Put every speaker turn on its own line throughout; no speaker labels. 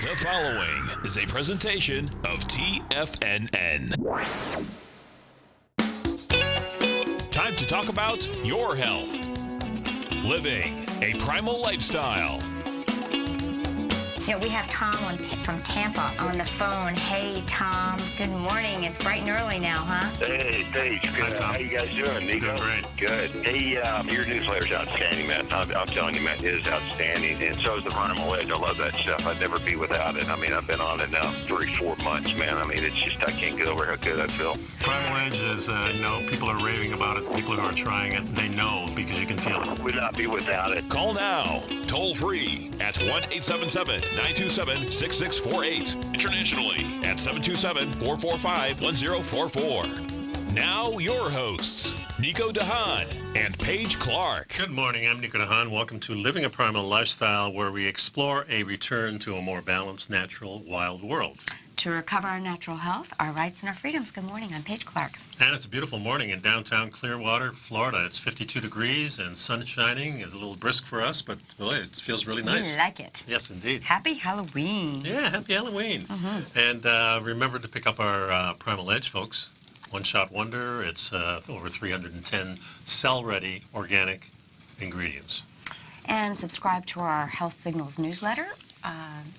The following is a presentation of TFNN. Time to talk about your health. Living a primal lifestyle.
You know, we have Tom from Tampa on the phone. Hey, Tom. Good morning. It's bright and early now, huh?
Hey, thanks. Good. How you guys doing, Nico?
Doing great.
Good. Hey, your newsletter's outstanding, man. I'm telling you, man, it is outstanding. And so is the Primal Wave. I love that stuff. I'd never be without it. I mean, I've been on it now 3-4 months, man. I mean, it's just, I can't get over how good I feel.
Primal Edge is, people are raving about it. People who are trying it, they know because you can feel it.
Would not be without it.
Call now, toll free at 1-877-927-6648. Internationally at 727-445-1044. Now your hosts, Nico de Haan and Paige Clark.
Good morning, I'm Nico de Haan. Welcome to Living a Primal Lifestyle, where we explore a return to a more balanced, natural, wild world.
To recover our natural health, our rights, and our freedoms. Good morning. I'm Paige Clark.
And it's a beautiful morning in downtown Clearwater, Florida. It's 52 degrees and sun shining. It's a little brisk for us, but boy, it feels really nice.
We like it.
Yes, indeed.
Happy Halloween.
Yeah, happy Halloween. And remember to pick up our Primal Edge, folks. One-shot wonder. It's over 310 cell-ready organic ingredients.
And subscribe to our Health Signals newsletter.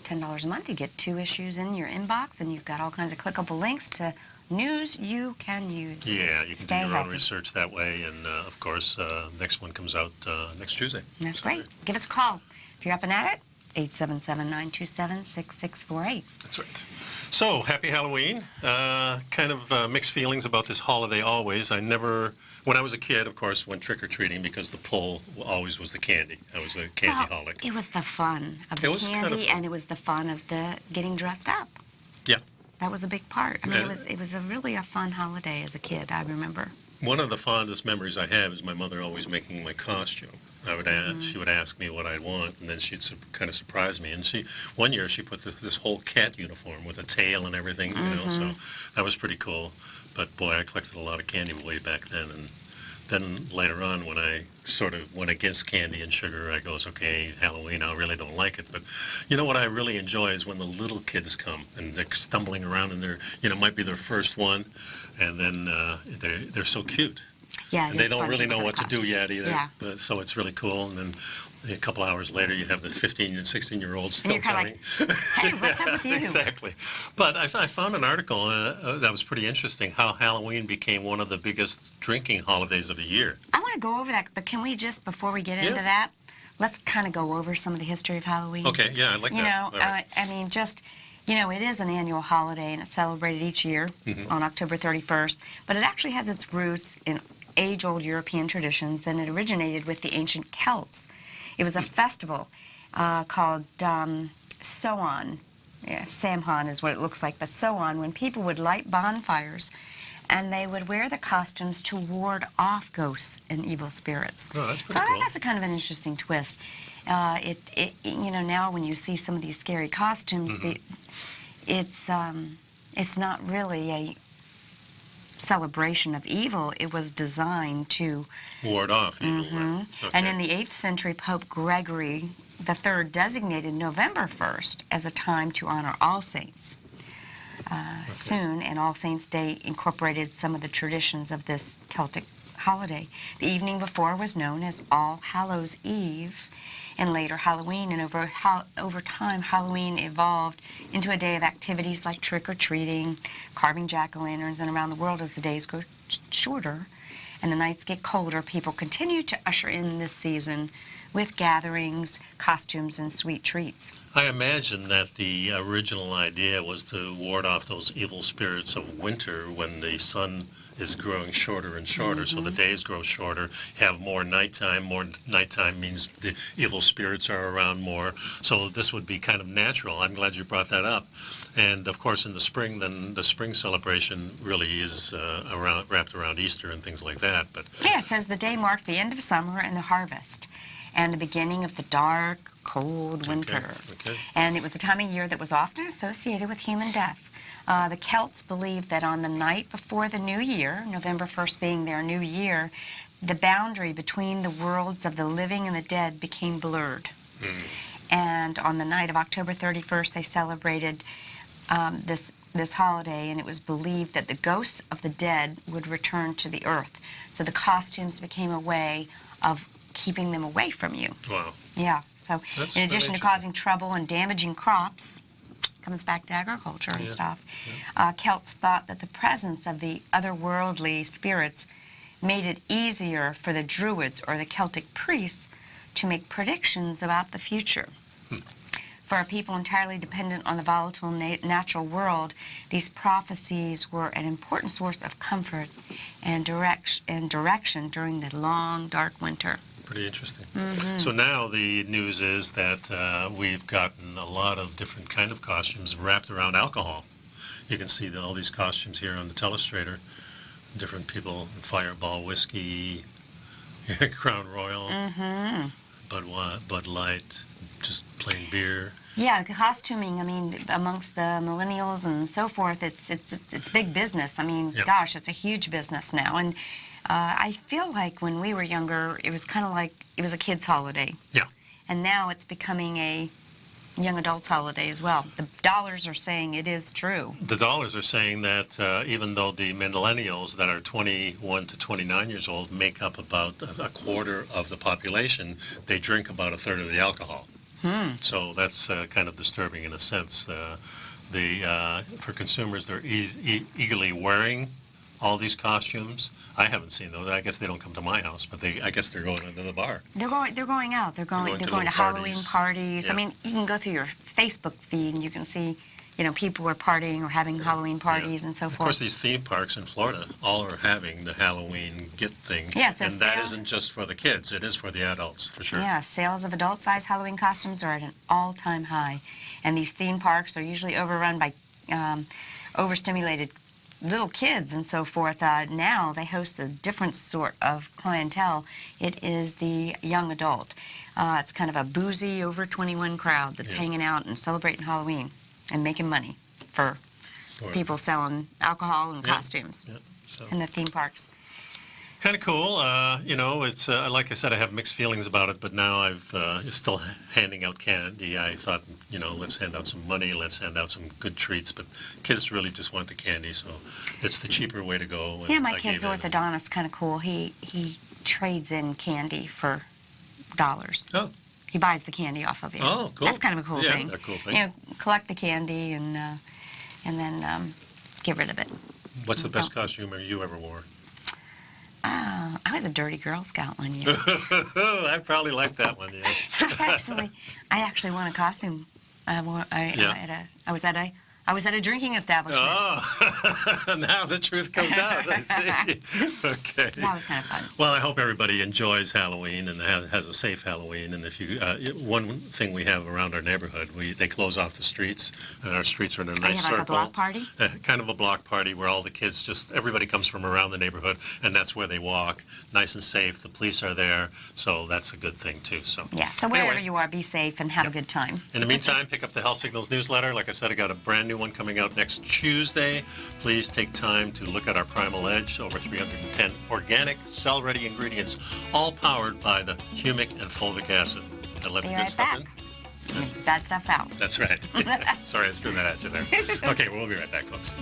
$10 a month. You get 2 issues in your inbox, and you've got all kinds of clickable links to news you can use.
Yeah, you can
Stay
do your
healthy.
own research that way. And, of course, next one comes out next Tuesday.
That's great. Give us a call. If you're up and at it, 877-927-6648.
That's right. So, happy Halloween. Kind of mixed feelings about this holiday always. When I was a kid, of course, went trick-or-treating because the pull always was the candy. I was a candy-holic.
It was the fun of the candy, and it was the fun of the getting dressed up.
Yeah.
That was a big part. I mean, it was really a fun holiday as a kid, I remember.
One of the fondest memories I have is my mother always making my costume. She would ask me what I'd want, and then she'd kind of surprise me. And one year she put this whole cat uniform with a tail and everything, so that was pretty cool. But boy, I collected a lot of candy way back then. And then later on, when I sort of went against candy and sugar, I goes, okay, Halloween, I really don't like it. But you know what I really enjoy is when the little kids come and they're stumbling around and might be their first one, and then they're so cute.
Yeah,
and they don't really know what to do yet either.
Yeah.
But, so it's really cool. And then a couple hours later, you have the 15 and 16-year-olds still coming.
Like, hey, what's up with you?
Exactly. But I found an article that was pretty interesting, how Halloween became one of the biggest drinking holidays of the year.
I want to go over that, but can we just, before we get into that, let's kind of go over some of the history of Halloween.
Okay, yeah, I'd like that.
All right. I mean, it is an annual holiday, and it's celebrated each year on October 31st, but it actually has its roots in age-old European traditions, and it originated with the ancient Celts. It was a festival called Samhain. Yeah, Samhain is what it looks like, but Samhain, when people would light bonfires, and they would wear the costumes to ward off ghosts and evil spirits.
Oh, that's pretty
so I
cool.
think that's a kind of an interesting twist. Now when you see some of these scary costumes, it's not really a celebration of evil. It was designed to
ward off evil. Okay.
And in the 8th century, Pope Gregory III designated November 1st as a time to honor All Saints. Soon, and All Saints' Day incorporated some of the traditions of this Celtic holiday. The evening before was known as All Hallows' Eve, and later Halloween, and over time Halloween evolved into a day of activities like trick-or-treating, carving jack-o'-lanterns, and around the world as the days grow shorter and the nights get colder, people continue to usher in this season with gatherings, costumes, and sweet treats.
I imagine that the original idea was to ward off those evil spirits of winter when the sun is growing shorter and shorter, so the days grow shorter, have more nighttime. More nighttime means the evil spirits are around more, so this would be kind of natural. I'm glad you brought that up. And of course in the spring, then the spring celebration really is wrapped around Easter and things like that. But
yeah, it says the day marked the end of summer and the harvest, and the beginning of the dark, cold winter.
Okay.
And it was a time of year that was often associated with human death. The Celts believed that on the night before the new year, November 1st being their new year, the boundary between the worlds of the living and the dead became blurred. And on the night of October 31st, they celebrated this holiday, and it was believed that the ghosts of the dead would return to the earth. So the costumes became a way of keeping them away from you.
Wow.
Yeah. So
That's
in addition
really
to causing trouble and damaging crops, comes back to agriculture and stuff, Celts thought that the presence of the otherworldly spirits made it easier for the Druids or the Celtic priests to make predictions about the future. For a people entirely dependent on the volatile natural world, these prophecies were an important source of comfort and direction during the long, dark winter.
Pretty interesting. So now the news is that we've gotten a lot of different kind of costumes wrapped around alcohol. You can see all these costumes here on the telestrator. Different people, Fireball whiskey, Crown Royal, Bud Light, just plain beer.
Yeah, the costuming, I mean, amongst the millennials and so forth, it's big business. I mean, gosh, it's a huge business now. And I feel like when we were younger, it was kind of like it was a kid's holiday.
Yeah.
And now it's becoming a young adults holiday as well. The dollars are saying it is true.
The dollars are saying that even though the millennials that are 21 to 29 years old make up about a quarter of the population, they drink about a third of the alcohol. So that's kind of disturbing in a sense. For consumers, they're eagerly wearing all these costumes. I haven't seen those. I guess they don't come to my house, but I guess they're going into the bar.
They're going out. They're going to
little
Halloween
parties.
parties.
Yeah.
I mean, you can go through your Facebook feed and you can see, people are partying or having Halloween parties and so
Of
forth.
course, these theme parks in Florida all are having the Halloween get thing.
Yes,
and that isn't just for the kids. It is for the adults, for sure.
Yeah, sales of adult-sized Halloween costumes are at an all-time high. And these theme parks are usually overrun by overstimulated little kids and so forth. Now they host a different sort of clientele. It is the young adult. It's kind of a boozy, over 21 crowd that's hanging out and celebrating Halloween and making money for people selling alcohol and costumes in the theme parks.
Kind of cool. It's like I said, I have mixed feelings about it, but now I've still handing out candy. I thought, let's hand out some money, let's hand out some good treats, but kids really just want the candy, so it's the cheaper way to go.
Yeah, my kid's orthodontist, kind of cool. He trades in candy for dollars.
Oh.
He buys the candy off of you.
Oh, cool.
That's kind of a cool thing.
Yeah, a cool thing.
Collect the candy and then get rid of it.
What's the best costume you ever wore?
I was a dirty Girl Scout one year.
I probably liked that one, yeah.
I actually won a costume. I was at a drinking establishment.
Oh, now the truth comes out. I see. Okay.
That was kind of fun.
Well, I hope everybody enjoys Halloween and has a safe Halloween. And if you, one thing we have around our neighborhood, they close off the streets, and our streets are in a nice circle.
Like a block party?
Kind of a block party where all the kids everybody comes from around the neighborhood, and that's where they walk, nice and safe. The police are there, so that's a good thing too. So
yeah. So wherever you are, be safe and have a good time.
In the meantime, pick up the Health Signals newsletter. Like I said, I got a brand new one coming out next Tuesday. Please take time to look at our Primal Edge, over 310 organic, cell-ready ingredients, all powered by the humic and fulvic acid. I let the good stuff in.
Bad stuff out.
That's right. Sorry, I threw that at you there. Okay, we'll be right back, folks.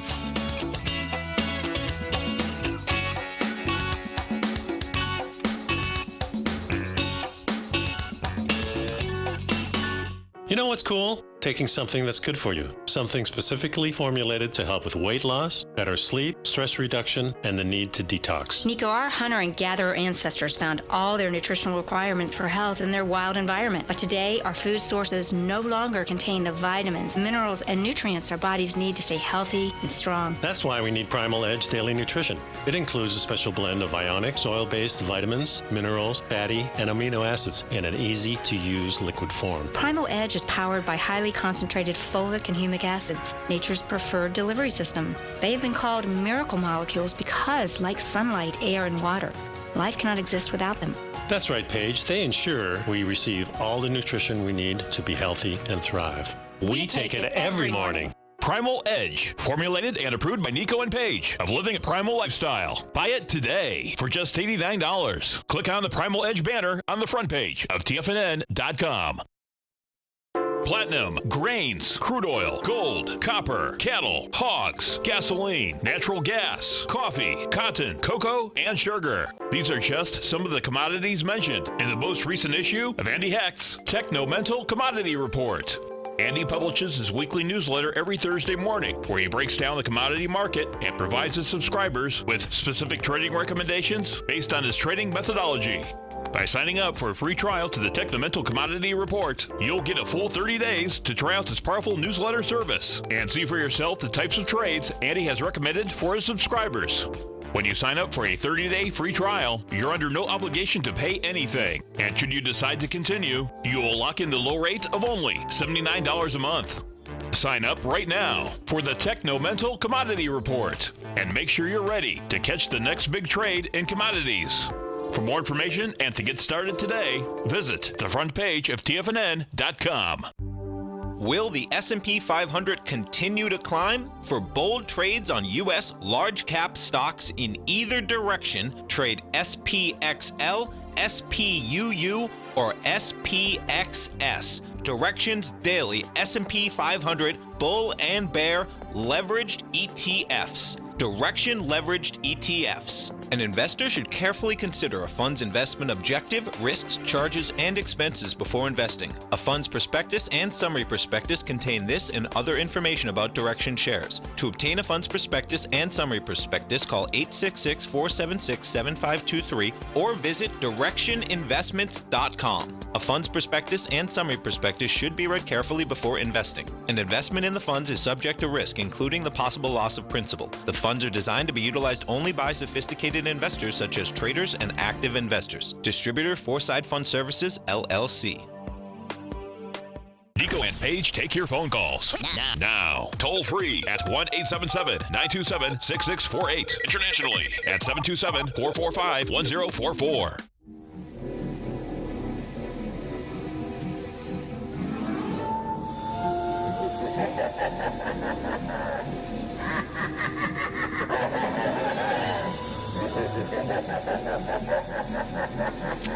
You know what's cool? Taking something that's good for you. Something specifically formulated to help with weight loss, better sleep, stress reduction, and the need to detox.
Nico, our hunter and gatherer ancestors found all their nutritional requirements for health in their wild environment. But today, our food sources no longer contain the vitamins, minerals, and nutrients our bodies need to stay healthy and strong.
That's why we need Primal Edge Daily Nutrition. It includes a special blend of ionic, soil-based vitamins, minerals, fatty, and amino acids in an easy-to-use liquid form.
Primal Edge is powered by highly concentrated fulvic and humic acids, nature's preferred delivery system. They have been called miracle molecules because, like sunlight, air, and water, life cannot exist without them.
That's right, Paige. They ensure we receive all the nutrition we need to be healthy and thrive. We take it every morning.
Primal Edge, formulated and approved by Nico and Paige of Living a Primal Lifestyle. Buy it today for just $89. Click on the Primal Edge banner on the front page of TFNN.com. platinum, grains, crude oil, gold, copper, cattle, hogs, gasoline, natural gas, coffee, cotton, cocoa, and sugar. These are just some of the commodities mentioned in the most recent issue of Andy Hecht's Techno-Mental Commodity Report. Andy publishes his weekly newsletter every Thursday morning, where he breaks down the commodity market and provides his subscribers with specific trading recommendations based on his trading methodology. By signing up for a free trial to the Techno-Mental Commodity Report, you'll get a full 30 days to try out this powerful newsletter service and see for yourself the types of trades Andy has recommended for his subscribers. When you sign up for a 30-day free trial, you're under no obligation to pay anything. And should you decide to continue, you will lock in the low rate of only $79 a month. Sign up right now for the Techno-Mental Commodity Report and make sure you're ready to catch the next big trade in commodities. For more information and to get started today, visit the front page of TFNN.com.
Will the S&P 500 continue to climb? For bold trades on U.S. large-cap stocks in either direction, trade SPXL, SPUU, or SPXS. Directions Daily S&P 500 Bull and Bear Leveraged ETFs. Direction Leveraged ETFs. An investor should carefully consider a fund's investment objective, risks, charges, and expenses before investing. A fund's prospectus and summary prospectus contain this and other information about Direction shares. To obtain a fund's prospectus and summary prospectus, call 866-476-7523 or visit directioninvestments.com. A fund's prospectus and summary prospectus should be read carefully before investing. An investment in the funds is subject to risk, including the possible loss of principal. The funds are designed to be utilized only by sophisticated investors such as traders and active investors. Distributor Foreside Fund Services, LLC.
Nico and Paige take your phone calls now. Toll free at 1-877-927-6648. Internationally at 727-445-1044.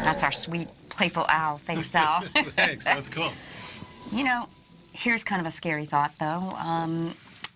That's our sweet, playful owl. Thanks, Al.
Thanks, that was cool.
You know, here's kind of a scary thought, though.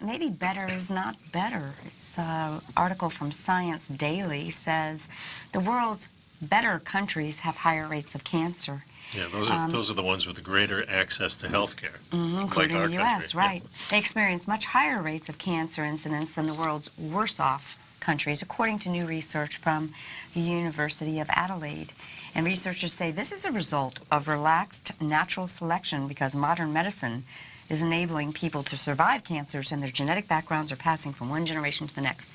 Maybe better is not better. It's an article from Science Daily says the world's better countries have higher rates of cancer.
Yeah, those are the ones with the greater access to health care.
Including
like our
the U.S.,
country.
right. They experience much higher rates of cancer incidence than the world's worse-off countries, according to new research from the University of Adelaide. And researchers say this is a result of relaxed natural selection because modern medicine is enabling people to survive cancers and their genetic backgrounds are passing from one generation to the next.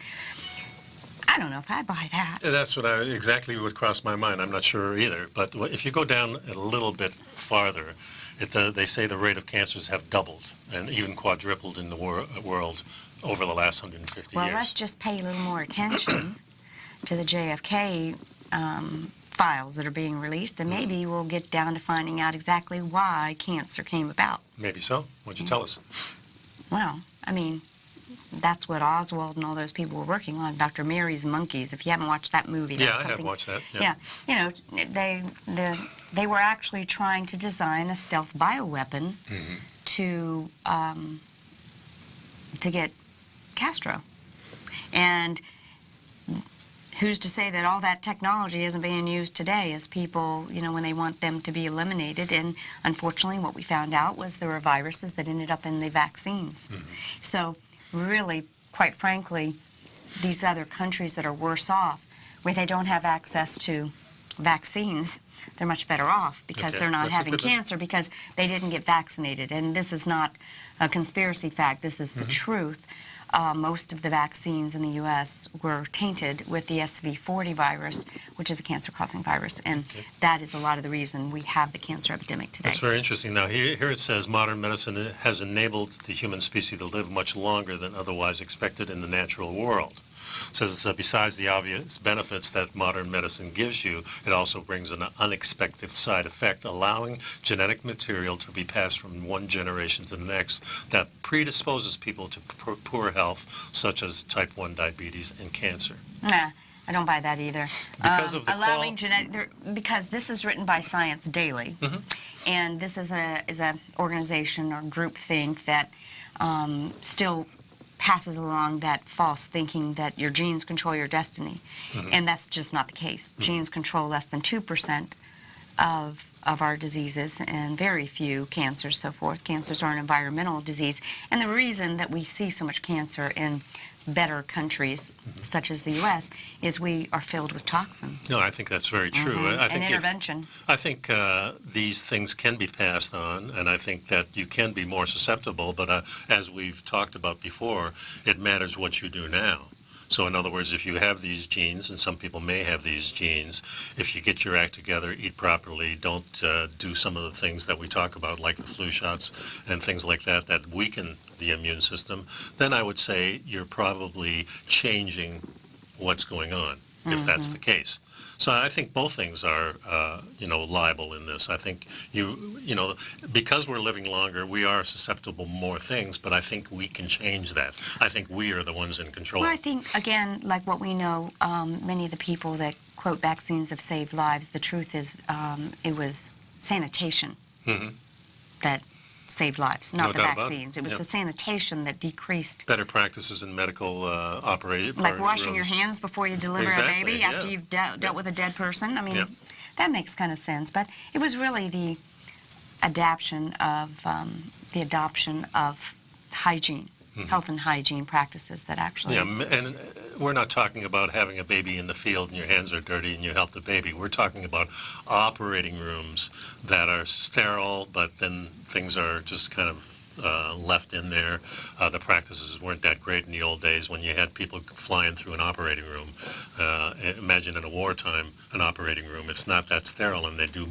I don't know if I buy that.
That's exactly what crossed my mind. I'm not sure either. But if you go down a little bit farther, they say the rate of cancers have doubled and even quadrupled in the world over the last 150
Well,
years.
let's just pay a little more attention to the JFK files that are being released, and maybe we'll get down to finding out exactly why cancer came about.
Maybe so. What'd you tell us?
Well, I mean, that's what Oswald and all those people were working on, Dr. Mary's Monkeys. If you haven't watched that movie, that's
Yeah, I have
something.
watched that.
Yeah, you know, they were actually trying to design a stealth bioweapon to get Castro. And who's to say that all that technology isn't being used today as people, you know, when they want them to be eliminated? And unfortunately, what we found out was there were viruses that ended up in the vaccines. So really, quite frankly, these other countries that are worse off, where they don't have access to vaccines, they're much better off because they're not having cancer because they didn't get vaccinated. And this is not a conspiracy fact. This is the truth. Most of the vaccines in the U.S. were tainted with the SV40 virus, which is a cancer-causing virus, and that is a lot of the reason we have the cancer epidemic today.
That's very interesting. Now, here it says modern medicine has enabled the human species to live much longer than otherwise expected in the natural world. It says it's, besides the obvious benefits that modern medicine gives you, it also brings an unexpected side effect, allowing genetic material to be passed from one generation to the next that predisposes people to poor health, such as type 1 diabetes and cancer.
I don't buy that either.
Because of the
allowing because this is written by Science Daily, and this is a organization or group think that still passes along that false thinking that your genes control your destiny, and that's just not the case. Genes control less than 2% of our diseases, and very few cancers, so forth. Cancers are an environmental disease, and the reason that we see so much cancer in better countries, such as the U.S., is we are filled with toxins.
No, I think that's very true. I think
and intervention.
I think these things can be passed on, and I think that you can be more susceptible, but as we've talked about before, it matters what you do now. So in other words, if you have these genes, and some people may have these genes, if you get your act together, eat properly, don't do some of the things that we talk about, like the flu shots and things like that, that weaken the immune system, then I would say you're probably changing what's going on, if that's the case. So I think both things are, liable in this. I think because we're living longer, we are susceptible to more things, but I think we can change that. I think we are the ones in control.
Well, I think, again, like what we know, many of the people that quote vaccines have saved lives, the truth is it was sanitation that saved lives, not the vaccines. It was the sanitation that decreased.
Better practices in medical operation.
Like washing your hands before you deliver a baby, after you've dealt with a dead person. I mean, that makes kind of sense. But it was really the adoption of hygiene, health and hygiene practices that actually.
Yeah, and we're not talking about having a baby in the field and your hands are dirty and you help the baby. We're talking about operating rooms that are sterile, but then things are just kind of left in there. The practices weren't that great in the old days when you had people flying through an operating room. Imagine in a wartime, an operating room. It's not that sterile, and they do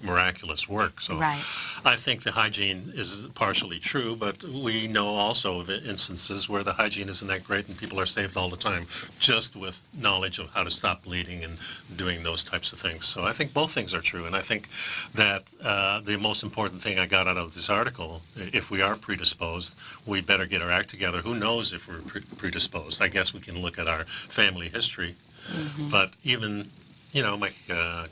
miraculous work. So I think the hygiene is partially true, but we know also of instances where the hygiene isn't that great and people are saved all the time, just with knowledge of how to stop bleeding and doing those types of things. So I think both things are true, and I think that the most important thing I got out of this article, if we are predisposed, we better get our act together. Who knows if we're predisposed? I guess we can look at our family history. But even, my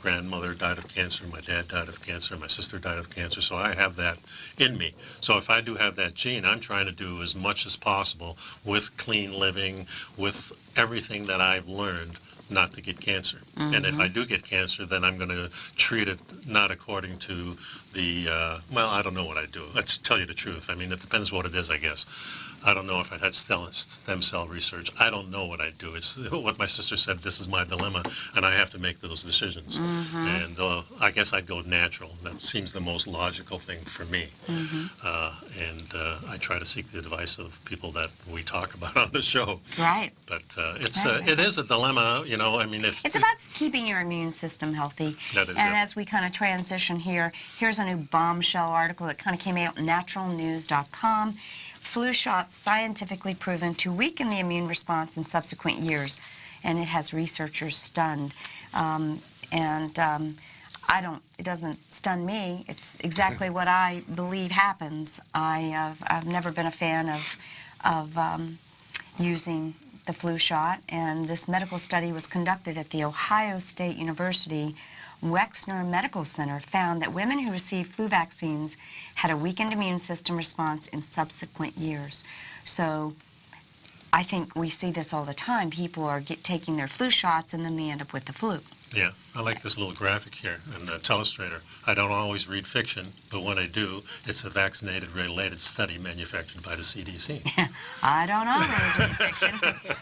grandmother died of cancer, my dad died of cancer, my sister died of cancer, so I have that in me. So if I do have that gene, I'm trying to do as much as possible with clean living, with everything that I've learned, not to get cancer. And if I do get cancer, then I'm going to treat it not according to the, I don't know what I do. Let's tell you the truth. I mean, it depends what it is, I guess. I don't know if I had stem cell research. I don't know what I do. It's what my sister said, this is my dilemma, and I have to make those decisions. And I guess I'd go natural. That seems the most logical thing for me. I try to seek the advice of people that we talk about on the show.
Right.
But it is a dilemma,
It's about keeping your immune system healthy.
That is
and
it.
as we kind of transition here, here's a new bombshell article that kind of came out on naturalnews.com. Flu shots scientifically proven to weaken the immune response in subsequent years, and it has researchers stunned. It doesn't stun me. It's exactly what I believe happens. I've never been a fan of using the flu shot, and this medical study was conducted at the Ohio State University Wexner Medical Center, found that women who received flu vaccines had a weakened immune system response in subsequent years. So I think we see this all the time. People are taking their flu shots and then they end up with the flu.
Yeah, I like this little graphic here in Telestrator. I don't always read fiction, but when I do, it's a vaccinated-related study manufactured by the CDC.
I don't always read fiction.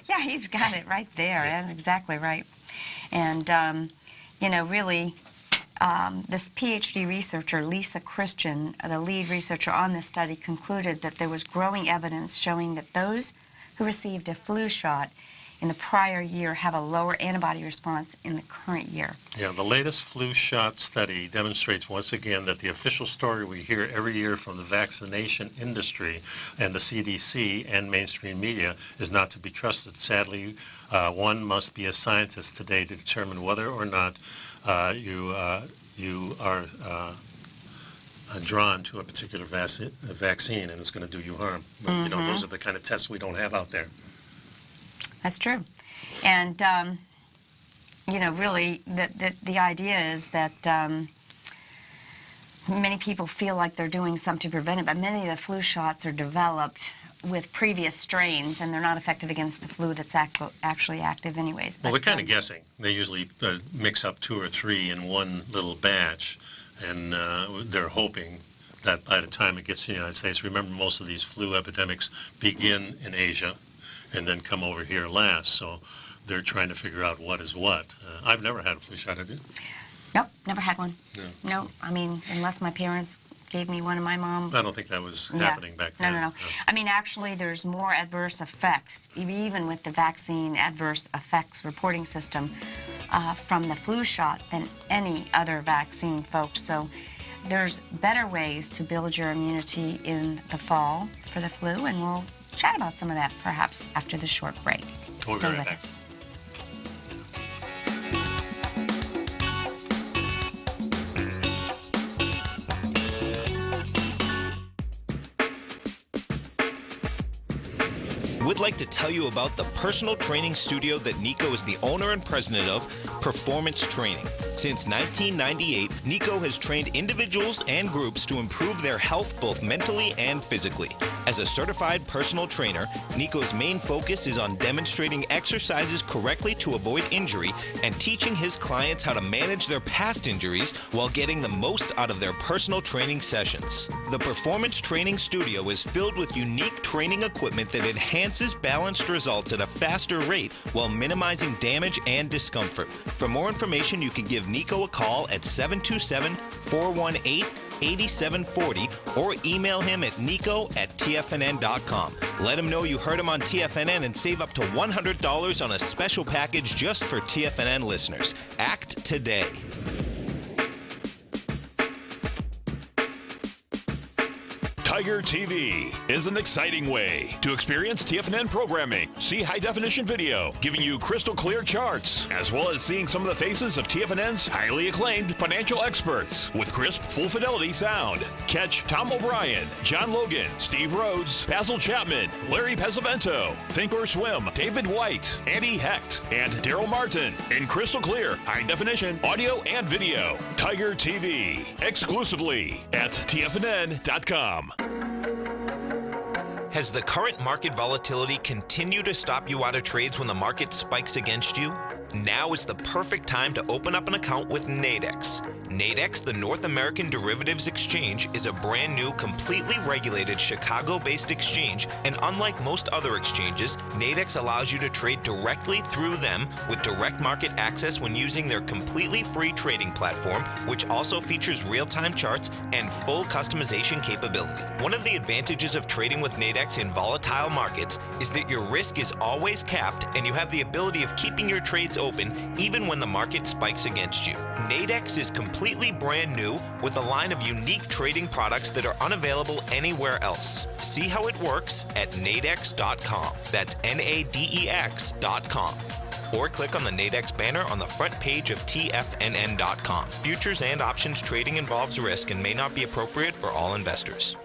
Yeah, he's got it right there. That's exactly right. And, really, this PhD researcher, Lisa Christian, the lead researcher on this study, concluded that there was growing evidence showing that those who received a flu shot in the prior year have a lower antibody response in the current year.
Yeah, the latest flu shot study demonstrates once again that the official story we hear every year from the vaccination industry and the CDC and mainstream media is not to be trusted. Sadly, one must be a scientist today to determine whether or not you are drawn to a particular vaccine and it's going to do you harm. But, those are the kind of tests we don't have out there.
That's true. And you know, really, the idea is that many people feel like they're doing something to prevent it, but many of the flu shots are developed with previous strains, and they're not effective against the flu that's actually active anyways.
Well,
But,
they're kind of guessing. They usually mix up 2 or 3 in one little batch, and they're hoping that by the time it gets to the United States, remember most of these flu epidemics begin in Asia and then come over here last, so they're trying to figure out what is what. I've never had a flu shot, have you?
Nope, never had one.
No.
No, I mean, unless my parents gave me one, and my mom.
I don't think that was
Yeah.
happening back then.
No. I mean, actually, there's more adverse effects, even with the vaccine adverse effects reporting system from the flu shot than any other vaccine, folks. So there's better ways to build your immunity in the fall for the flu, and we'll chat about some of that perhaps after the short break.
We'll be
Stay
right
with
back.
us.
We'd like to tell you about the personal training studio that Nico is the owner and president of, Performance Training. Since 1998, Nico has trained individuals and groups to improve their health both mentally and physically. As a certified personal trainer, Nico's main focus is on demonstrating exercises correctly to avoid injury and teaching his clients how to manage their past injuries while getting the most out of their personal training sessions. The Performance Training Studio is filled with unique training equipment that enhances balanced results at a faster rate while minimizing damage and discomfort. For more information, you can give Nico a call at 727-418-8740 or email him at nico@tfnn.com. Let him know you heard him on TFNN and save up to $100 on a special package just for TFNN listeners. Act today.
Tiger TV is an exciting way to experience TFNN programming. See high-definition video, giving you crystal clear charts, as well as seeing some of the faces of TFNN's highly acclaimed financial experts with crisp, full-fidelity sound. Catch Tom O'Brien, John Logan, Steve Rhodes, Basil Chapman, Larry Pesavento, Think or Swim, David White, Andy Hecht, and Daryl Martin in crystal clear, high-definition audio and video. Tiger TV, exclusively at TFNN.com.
Has the current market volatility continued to stop you out of trades when the market spikes against you? Now is the perfect time to open up an account with Nadex. Nadex, the North American Derivatives Exchange, is a brand new, completely regulated Chicago-based exchange, and unlike most other exchanges, Nadex allows you to trade directly through them with direct market access when using their completely free trading platform, which also features real-time charts and full customization capability. One of the advantages of trading with Nadex in volatile markets is that your risk is always capped and you have the ability of keeping your trades open even when the market spikes against you. Nadex is completely brand new with a line of unique trading products that are unavailable anywhere else. See how it works at nadex.com. That's NADEX.com. Or click on the Nadex banner on the front page of TFNN.com. Futures and options trading involves risk and may not be appropriate for all investors.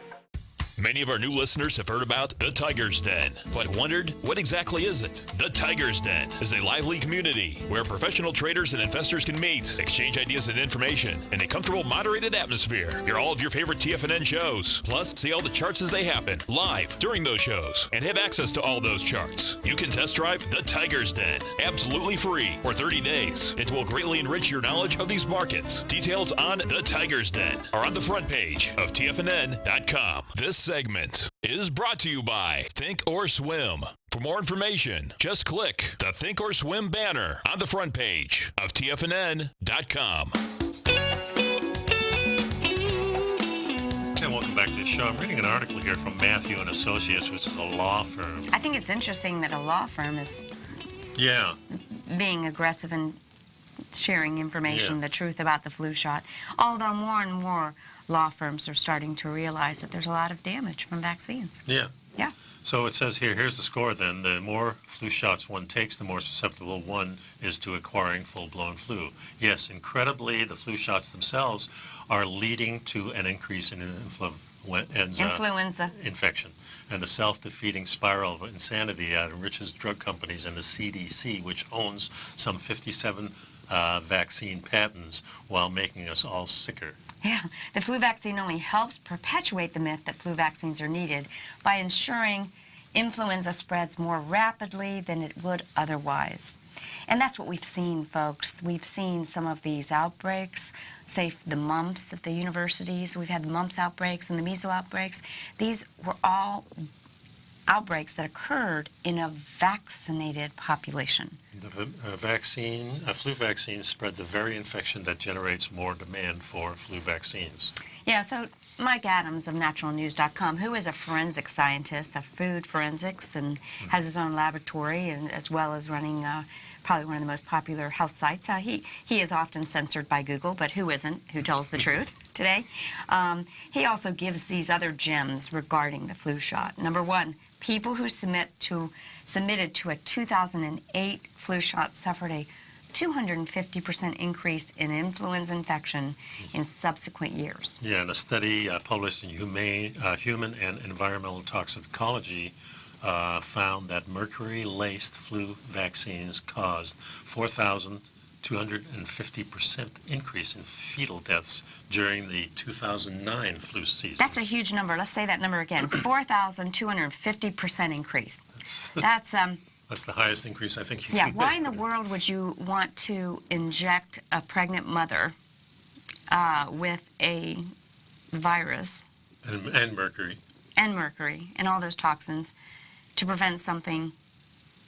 Many of our new listeners have heard about the Tiger's Den, but wondered, what exactly is it? The Tiger's Den is a lively community where professional traders and investors can meet, exchange ideas and information in a comfortable, moderated atmosphere. Hear all of your favorite TFNN shows, plus see all the charts as they happen live during those shows, and have access to all those charts. You can test drive the Tiger's Den absolutely free for 30 days. It will greatly enrich your knowledge of these markets. Details on the Tiger's Den are on the front page of TFNN.com. This segment is brought to you by Think or Swim. For more information, just click the Think or Swim banner on the front page of TFNN.com.
And welcome back to the show. I'm reading an article here from Matthew & Associates, which is a law firm.
I think it's interesting that a law firm is
Yeah.
being aggressive and sharing information,
Yeah.
the truth about the flu shot, although more and more law firms are starting to realize that there's a lot of damage from vaccines.
Yeah.
Yeah.
So it says here, here's the score then. The more flu shots one takes, the more susceptible one is to acquiring full-blown flu. Yes, incredibly, the flu shots themselves are leading to an increase in
Influenza.
infection. And the self-defeating spiral of insanity that enriches drug companies and the CDC, which owns some 57 vaccine patents while making us all sicker.
Yeah, the flu vaccine only helps perpetuate the myth that flu vaccines are needed by ensuring influenza spreads more rapidly than it would otherwise. And that's what we've seen, folks. We've seen some of these outbreaks, say the mumps at the universities. We've had the mumps outbreaks and the measles outbreaks. These were all outbreaks that occurred in a vaccinated population.
A flu vaccine spread the very infection that generates more demand for flu vaccines.
Yeah, so Mike Adams of naturalnews.com, who is a forensic scientist of food forensics and has his own laboratory, and as well as running probably one of the most popular health sites. He is often censored by Google, but who isn't? Who tells the truth today? He also gives these other gems regarding the flu shot. Number one, people who submitted to a 2008 flu shot suffered a 250% increase in influenza infection in subsequent years.
Yeah, and a study published in Human and Environmental Toxicology found that mercury-laced flu vaccines caused 4,250% increase in fetal deaths during the 2009 flu season.
That's a huge number. Let's say that number again. 4,250% increase. That's
the highest increase I think you
yeah.
can
Why
make.
in the world would you want to inject a pregnant mother with a virus
And mercury.
and all those toxins to prevent something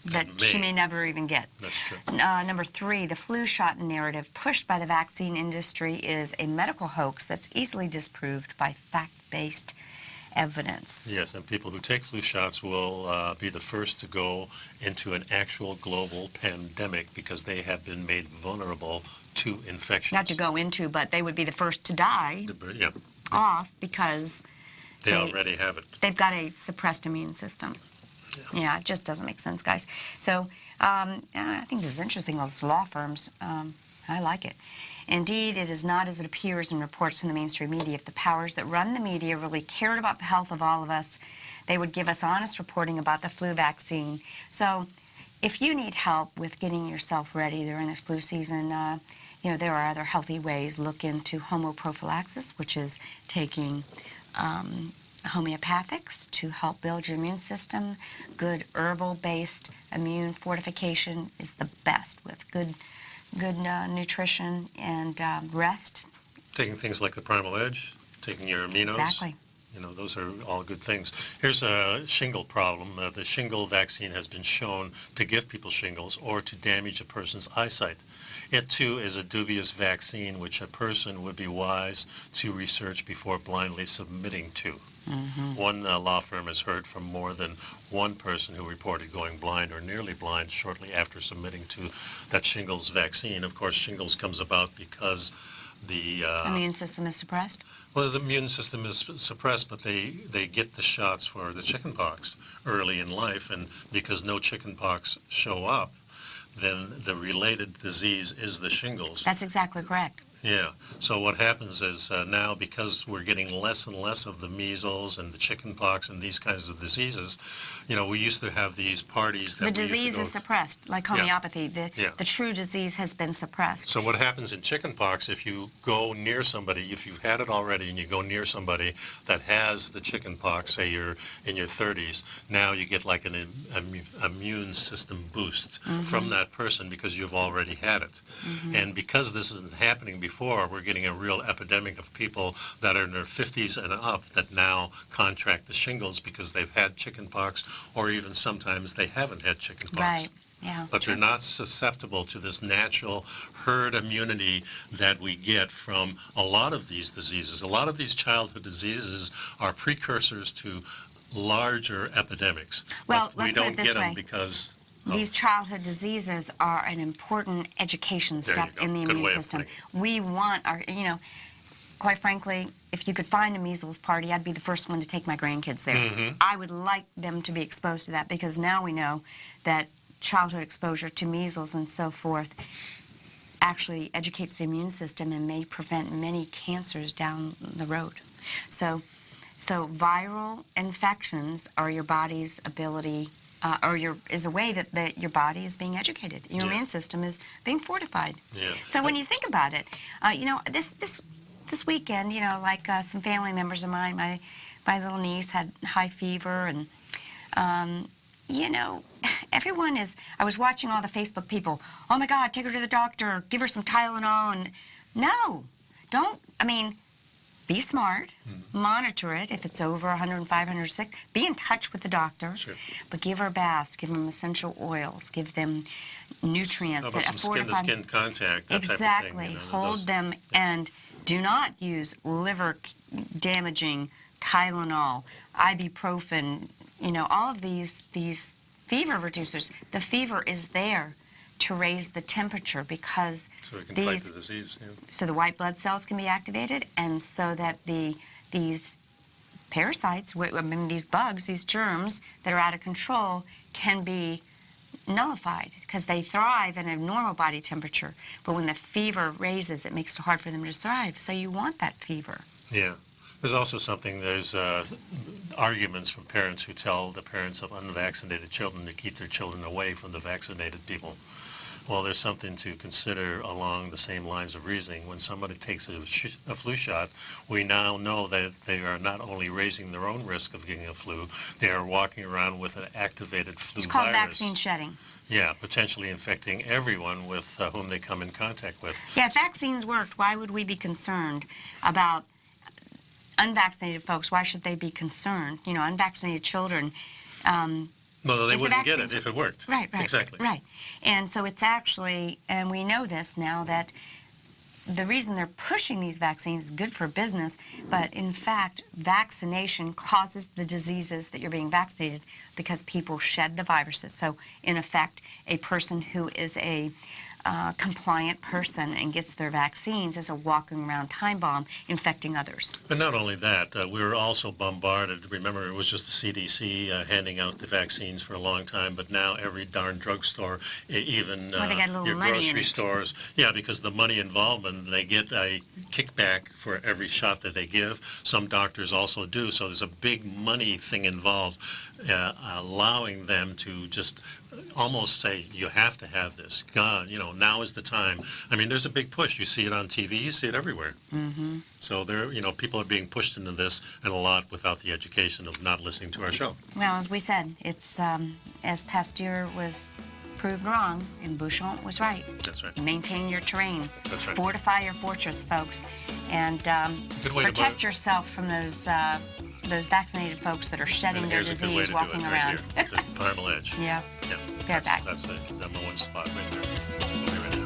that she may never even get?
That's true.
Number three, the flu shot narrative pushed by the vaccine industry is a medical hoax that's easily disproved by fact-based evidence.
Yes, and people who take flu shots will be the first to go into an actual global pandemic because they have been made vulnerable to infections.
Not to go into, but they would be the first to die
Yeah,
off because
they already have it.
they've got a suppressed immune system. Yeah, it just doesn't make sense, guys. So I think this is interesting, all those law firms. I like it. Indeed, it is not as it appears in reports from the mainstream media. If the powers that run the media really cared about the health of all of us, they would give us honest reporting about the flu vaccine. So if you need help with getting yourself ready during this flu season, there are other healthy ways. Look into homoprophylaxis, which is taking homeopathics to help build your immune system. Good herbal-based immune fortification is the best with good nutrition and rest.
Taking things like the Primal Edge, taking your aminos.
Exactly.
Those are all good things. Here's a shingle problem. The shingle vaccine has been shown to give people shingles or to damage a person's eyesight. It, too, is a dubious vaccine which a person would be wise to research before blindly submitting to. Mm-hmm. One law firm has heard from more than one person who reported going blind or nearly blind shortly after submitting to that shingles vaccine. Of course, shingles comes about because the
immune system is suppressed?
Well, the immune system is suppressed, but they get the shots for the chickenpox early in life, and because no chickenpox show up, then the related disease is the shingles.
That's exactly correct.
Yeah. So what happens is now, because we're getting less and less of the measles and the chickenpox and these kinds of diseases, we used to have these parties that
the disease is suppressed, like homeopathy. The true disease has been suppressed.
So what happens in chickenpox, if you go near somebody, if you've had it already and you go near somebody that has the chickenpox, say you're in your 30s, now you get like an immune system boost from that person because you've already had it. And because this isn't happening before, we're getting a real epidemic of people that are in their 50s and up that now contract the shingles because they've had chickenpox, or even sometimes they haven't had chickenpox.
Right. Yeah.
But they're not susceptible to this natural herd immunity that we get from a lot of these diseases. A lot of these childhood diseases are precursors to larger epidemics.
Well,
but we
let's put it
don't
this
get them
way.
because
These childhood diseases are an important education step in the
Good
immune
way of
system.
putting
We want our, quite frankly, if you could find a measles party, I'd be the first one to take my grandkids there. I would like them to be exposed to that, because now we know that childhood exposure to measles and so forth actually educates the immune system and may prevent many cancers down the road. So viral infections are your body's ability, is a way that your body is being educated. Your immune system is being fortified.
Yeah.
So when you think about it, this weekend, like some family members of mine, my little niece had high fever, and everyone is. I was watching all the Facebook people. Oh my God, take her to the doctor. Give her some Tylenol. And no, don't. I mean, be smart. Monitor it. If it's over 105, 106, be in touch with the doctor.
Sure.
But give her baths. Give them essential oils. Give them nutrients.
How about some skin-to-skin contact? That
Exactly.
Type of thing,
Hold them, and do not use liver-damaging Tylenol, ibuprofen. All of these fever reducers. The fever is there to raise the temperature, because
so it can fight the disease. Yeah.
So the white blood cells can be activated, and so that these parasites, these bugs, these germs that are out of control, can be nullified, because they thrive in a normal body temperature. But when the fever raises, it makes it hard for them to thrive. So you want that fever.
Yeah. There's also there's arguments from parents who tell the parents of unvaccinated children to keep their children away from the vaccinated people. Well, there's something to consider along the same lines of reasoning. When somebody takes a flu shot, we now know that they are not only raising their own risk of getting a flu, they are walking around with an activated flu virus.
It's called vaccine shedding.
Yeah, potentially infecting everyone with whom they come in contact with.
Yeah, if vaccines worked, why would we be concerned about unvaccinated folks? Why should they be concerned? Unvaccinated children.
No, they wouldn't get it if it worked.
Right.
Exactly.
Right. And so it's actually, and we know this now, that the reason they're pushing these vaccines is good for business, but in fact, vaccination causes the diseases that you're being vaccinated, because people shed the viruses. So in effect, a person who is a compliant person and gets their vaccines is a walking around time bomb infecting others.
But not only that, we were also bombarded. Remember, it was just the CDC handing out the vaccines for a long time, but now every darn drugstore, even
they got a little
your
money
grocery
in it.
stores, because the money involvement, they get a kickback for every shot that they give. Some doctors also do, so there's a big money thing involved, allowing them to just almost say, you have to have this. God, now is the time. I mean, there's a big push. You see it on TV. You see it everywhere. Mm-hmm. So people are being pushed into this, and a lot without the education of not listening to our show.
Well, as we said, it's as Pasteur was proved wrong, and Bouchon was right.
That's right.
Maintain your terrain.
That's right.
Fortify your fortress, folks, and protect yourself from those vaccinated folks that are shedding their disease walking around.
Right here, the Primal Edge.
Yeah.
Yeah.
Back.
That's the number one spot right there. We'll be right now.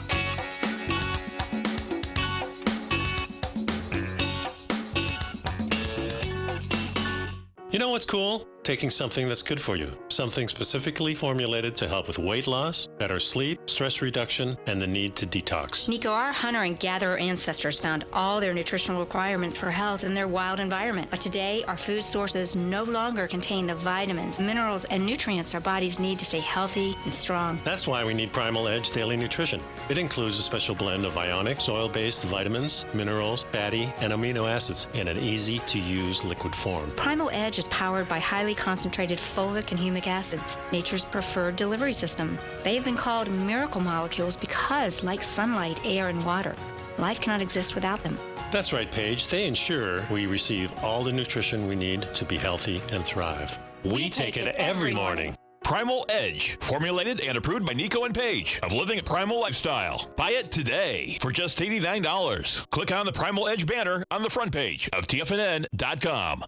You know what's cool? Taking something that's good for you. Something specifically formulated to help with weight loss, better sleep, stress reduction, and the need to detox.
Nico, our hunter and gatherer ancestors found all their nutritional requirements for health in their wild environment. But today, our food sources no longer contain the vitamins, minerals, and nutrients our bodies need to stay healthy and strong.
That's why we need Primal Edge Daily Nutrition. It includes a special blend of ionic, oil-based vitamins, minerals, fatty, and amino acids in an easy-to-use liquid form.
Primal Edge is powered by highly concentrated fulvic and humic acids, nature's preferred delivery system. They have been called miracle molecules because, like sunlight, air, and water, life cannot exist without them.
That's right, Paige. They ensure we receive all the nutrition we need to be healthy and thrive. We take it every morning.
Primal Edge, formulated and approved by Nico and Paige of Living a Primal Lifestyle. Buy it today for just $89. Click on the Primal Edge banner on the front page of TFNN.com.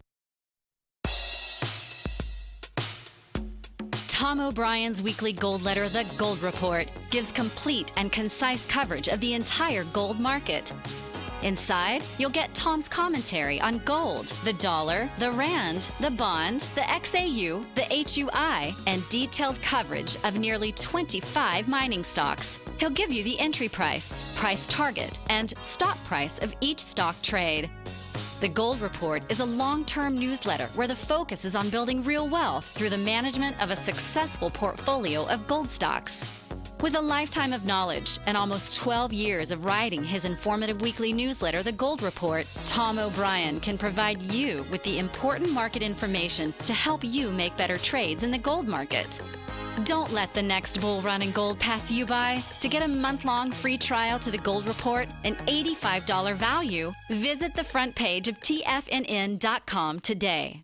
Tom O'Brien's weekly gold letter, The Gold Report, gives complete and concise coverage of the entire gold market. Inside, you'll get Tom's commentary on gold, the dollar, the rand, the bond, the XAU, the HUI, and detailed coverage of nearly 25 mining stocks. He'll give you the entry price, price target, and stop price of each stock trade. The Gold Report is a long-term newsletter where the focus is on building real wealth through the management of a successful portfolio of gold stocks. With a lifetime of knowledge and almost 12 years of writing his informative weekly newsletter, The Gold Report, Tom O'Brien can provide you with the important market information to help you make better trades in the gold market. Don't let the next bull run in gold pass you by. To get a month-long free trial to The Gold Report, an $85 value, visit the front page of TFNN.com today.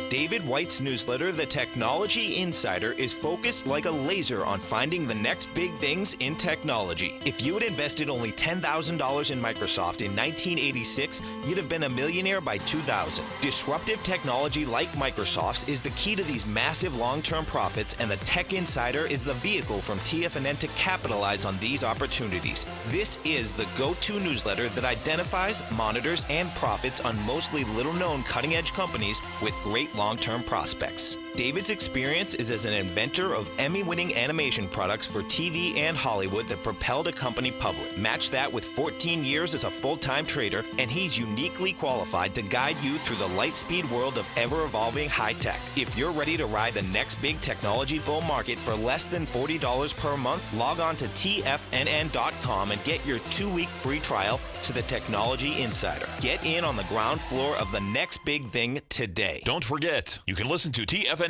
David White's newsletter, The Technology Insider, is focused like a laser on finding the next big things in technology. If you had invested only $10,000 in Microsoft in 1986, you'd have been a millionaire by 2000. Disruptive technology like Microsoft's is the key to these massive long-term profits, and the Tech Insider is the vehicle from TFNN to capitalize on these opportunities. This is the go-to newsletter that identifies, monitors, and profits on mostly little-known cutting-edge companies with great long-term prospects. David's experience is as an inventor of Emmy-winning animation products for TV and Hollywood that propelled a company public. Match that with 14 years as a full-time trader, and he's uniquely qualified to guide you through the light-speed world of ever-evolving high-tech. If you're ready to ride the next big technology bull market for less than $40 per month, log on to TFNN.com and get your 2-week free trial to the Technology Insider. Get in on the ground floor of the next big thing today.
Don't forget, you can listen to TFNN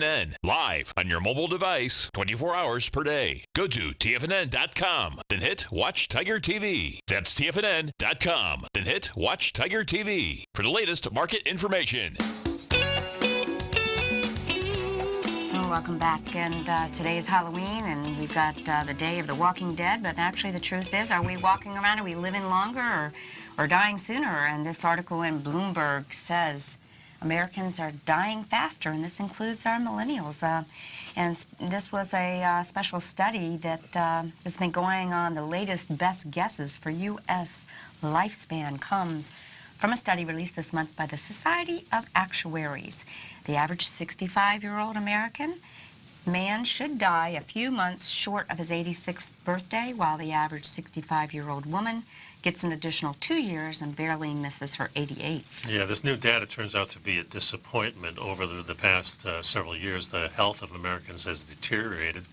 live on your mobile device 24 hours per day. Go to TFNN.com, then hit Watch Tiger TV. That's TFNN.com, then hit Watch Tiger TV for the latest market information.
Welcome back, and today is Halloween, and we've got the day of the Walking Dead, but actually the truth is, are we walking around, are we living longer or dying sooner? And this article in Bloomberg says Americans are dying faster, and this includes our millennials. And this was a special study that has been going on. The latest best guesses for U.S. lifespan comes from a study released this month by the Society of Actuaries. The average 65-year-old American man should die a few months short of his 86th birthday, while the average 65-year-old woman gets an additional 2 years and barely misses her 88th.
Yeah, this new data turns out to be a disappointment. Over the past several years, the health of Americans has deteriorated,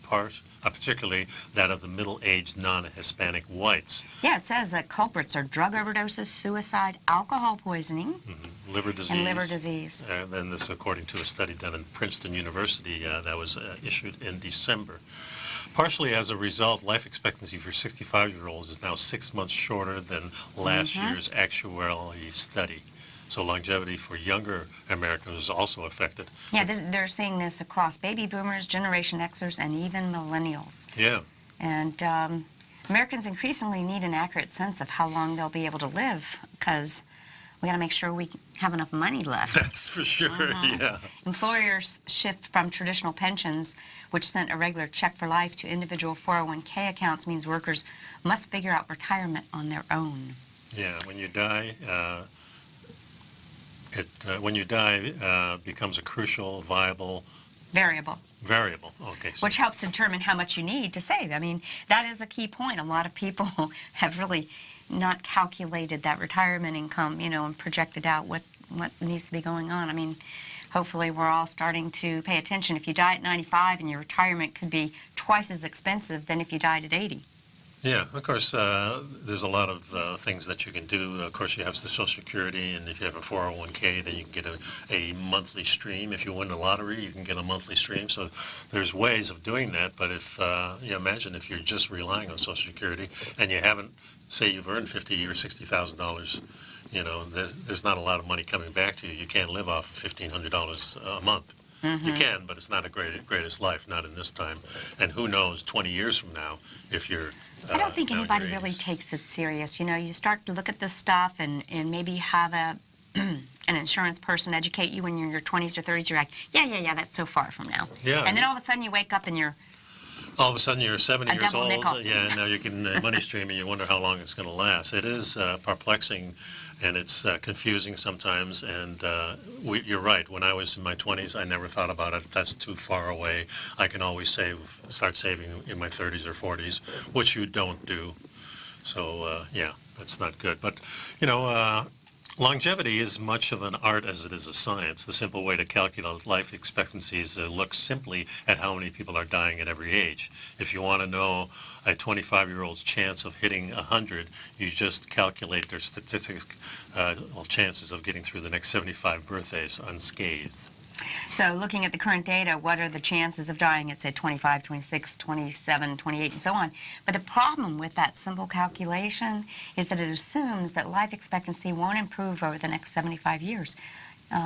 particularly that of the middle-aged non-Hispanic whites.
Yeah, it says that culprits are drug overdoses, suicide, alcohol poisoning,
liver disease.
And liver disease.
And then this, according to a study done in Princeton University that was issued in December. Partially as a result, life expectancy for 65-year-olds is now 6 months shorter than last year's actuarial study. So longevity for younger Americans is also affected.
Yeah, they're seeing this across baby boomers, Generation Xers, and even millennials.
Yeah.
And Americans increasingly need an accurate sense of how long they'll be able to live, because we got to make sure we have enough money left.
That's for sure, yeah.
Employers shift from traditional pensions, which sent a regular check for life, to individual 401k accounts, means workers must figure out retirement on their own.
Yeah, when you die, becomes a crucial, viable
Variable.
Okay. So
Which helps determine how much you need to save. I mean, that is a key point. A lot of people have really not calculated that retirement income, and projected out what needs to be going on. I mean, hopefully we're all starting to pay attention. If you die at 95 and your retirement could be twice as expensive than if you died at 80.
yeah, of course, there's a lot of things that you can do. Of course, you have the Social Security, and if you have a 401k, then you can get a monthly stream. If you win the lottery, you can get a monthly stream. So there's ways of doing that. But if you imagine if you're just relying on Social Security and you haven't, say you've earned $50,000 or $60,000, there's not a lot of money coming back to you. You can't live off of $1,500 a month. You can, but it's not a greatest life, not in this time. And who knows, 20 years from now, if you're
I don't think
now in
anybody
your
really
80s.
takes it serious. You start to look at this stuff and maybe have an insurance person educate you when you're in your 20s or 30s. You're like, yeah, that's so far from now.
Yeah.
And then all of a sudden you wake up and you're
All of a sudden, you're 70
A
years
double
old.
nickel.
Yeah, and now you're getting a money stream, and you wonder how long it's going to last. It is perplexing, and it's confusing sometimes. And you're right. When I was in my 20s, I never thought about it. That's too far away. I can always start saving in my 30s or 40s, which you don't do. So yeah, that's not good. But longevity is much of an art as it is a science. The simple way to calculate life expectancy is to look simply at how many people are dying at every age. If you want to know a 25-year-old's chance of hitting 100, you just calculate their chances of getting through the next 75 birthdays unscathed.
So looking at the current data, what are the chances of dying at, say, 25, 26, 27, 28, and so on? But the problem with that simple calculation is that it assumes that life expectancy won't improve over the next 75 years.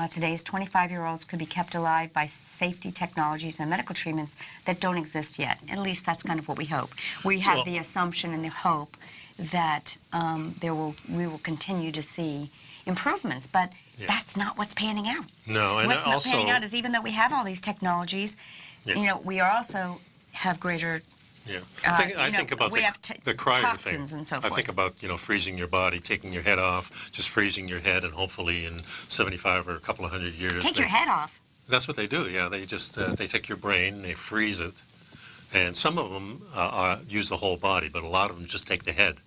Today's 25-year-olds could be kept alive by safety technologies and medical treatments that don't exist yet. At least that's kind of what we hope. We have the assumption and the hope that we will continue to see improvements, but that's not what's panning out.
No, and
what's
also
not panning out is even though we have all these technologies, we also have greater.
Yeah, I think about the cryo
toxins
thing.
And so forth.
I think about freezing your body, taking your head off, just freezing your head, and hopefully in 75 or a couple of hundred years.
Take your head off.
That's what they do. Yeah, they just they take your brain, they freeze it, and some of them use the whole body, but a lot of them just take the head.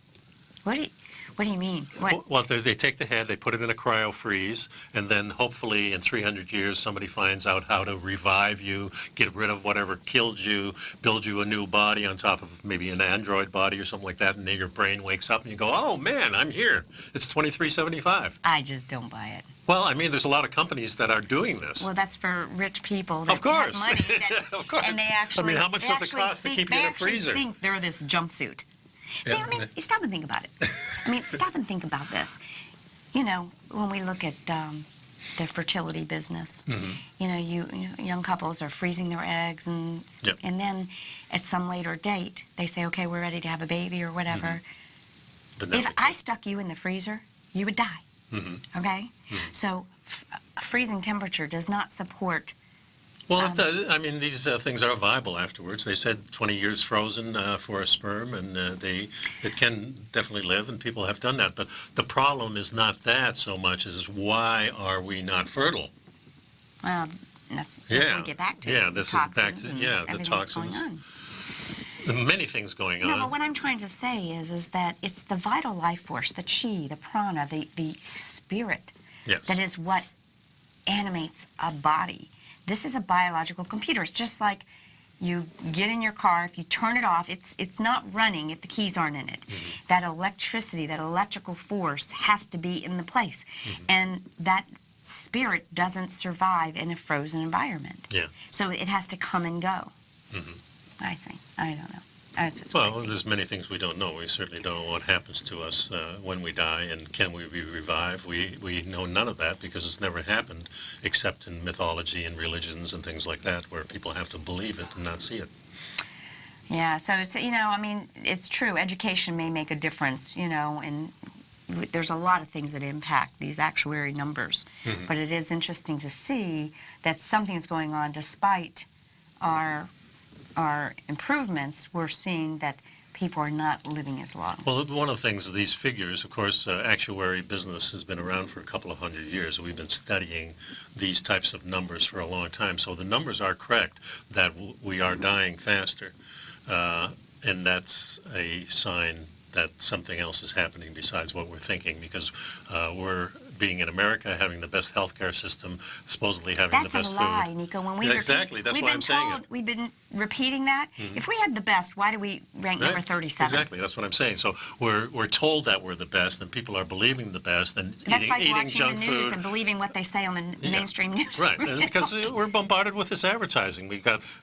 What do you mean? What?
Well, they take the head, they put it in a cryo freeze, and then hopefully in 300 years somebody finds out how to revive you, get rid of whatever killed you, build you a new body on top of maybe an android body or something like that, and then your brain wakes up and you go, oh man, I'm here. It's 2375.
I just don't buy it.
Well, I mean, there's a lot of companies that are doing this.
Well, that's for rich people that
of course.
have money.
Of course.
And they actually,
how much does it cost to keep you in a freezer?
They actually think they're this jumpsuit. See, stop and think about it. Stop and think about this. When we look at the fertility business, young couples are freezing their eggs, and then at some later date, they say, okay, we're ready to have a baby or whatever. If I stuck you in the freezer, you would die, okay? So freezing temperature does not support.
Well, these things are viable afterwards. They said 20 years frozen for a sperm, and it can definitely live, and people have done that. But the problem is not that so much as why are we not fertile?
Well, that's what we get back to.
Yeah, this is back to the toxins. Many things going on.
No, but what I'm trying to say is that it's the vital life force, the chi, the prana, the spirit, that is what animates a body. This is a biological computer. It's just like you get in your car. If you turn it off, it's not running if the keys aren't in it. That electricity, that electrical force has to be in the place. And that spirit doesn't survive in a frozen environment. So it has to come and go, I think. I don't know.
Well, there's many things we don't know. We certainly don't know what happens to us when we die, and can we be revived? We know none of that because it's never happened, except in mythology and religions and things like that, where people have to believe it and not see it.
Yeah, so it's true. Education may make a difference, and there's a lot of things that impact these actuary numbers. But it is interesting to see that something's going on despite our improvements. We're seeing that people are not living as long.
Well, one of the things, these figures, of course, actuary business has been around for a couple of hundred years. We've been studying these types of numbers for a long time. So the numbers are correct that we are dying faster. And that's a sign that something else is happening besides what we're thinking, because we're being in America, having the best healthcare system, supposedly having the best food.
That's a lie, Nico. When we
exactly, that's why I'm saying it.
We've been repeating that. If we had the best, why do we rank number 37?
Exactly, that's what I'm saying. So we're told that we're the best, and people are believing the best, and
that's like
eating
watching
junk
the news
food.
And believing what they say on the mainstream news.
Right, because we're bombarded with this advertising.